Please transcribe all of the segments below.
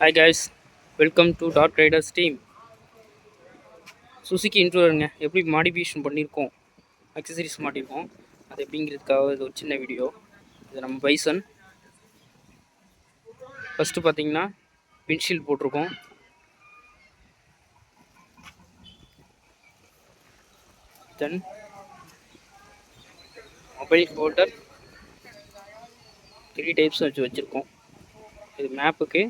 Hi guys, welcome to Dot Riders team. Suzuki இன்ட்ரோவருங்க எப்படி modification பண்ணியிருக்கோம், அக்சசரிஸ் மாட்டியிருக்கோம், அது எப்படிங்கிறதுக்காக இது ஒரு சின்ன வீடியோ. இது நம்ம பைசன். ஃபஸ்ட்டு பார்த்தீங்கன்னா விண்ட்ஷீல்ட் போட்டிருக்கோம். தென் மொபைல் ஹோல்டர் 3 டைப்ஸ் வச்சுருக்கோம். இது மேப்புக்கு.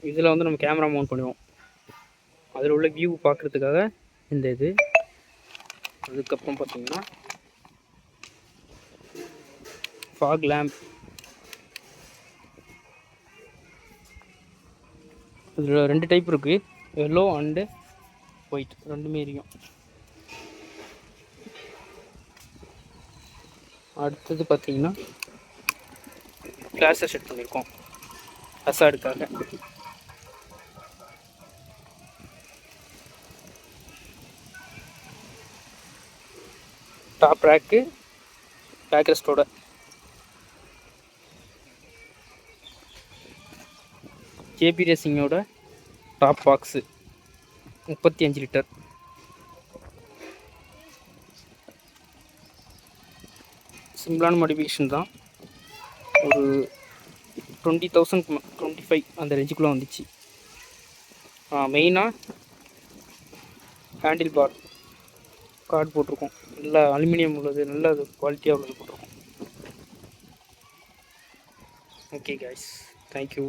இதில் வந்து நம்ம கேமரா மவுண்ட் பண்ணுவோம். அதில் உள்ள வியூ பார்க்குறதுக்காக இந்த இது. அதுக்கப்புறம் பார்த்தீங்கன்னா ஃபாக் லேம்ப். இதில் 2 டைப் இருக்குது, எல்லோ அண்டு ஒயிட், ரெண்டுமே இருக்கும். அடுத்தது பார்த்தீங்கன்னா கிளாஸை செட் பண்ணியிருக்கோம் ஹசார்டுக்காக. டாப் ரேக்கு பேக்ரெஸ்டோட. ஜேபி ரேசிங்கோட டாப் பாக்ஸு 35 லிட்டர். சிம்பிளான மாடிஃபிகேஷன் தான். ஒரு 20,000 25 அந்த ரேஞ்சுக்குள்ளே வந்துச்சு. மெயினாக ஹேண்டில் பார் கார்டு போட்டிருக்கோம், நல்லா அலுமினியம் உள்ளது, நல்ல குவாலிட்டியாக உள்ளது போட்டிருக்கோம். Okay guys, thank you.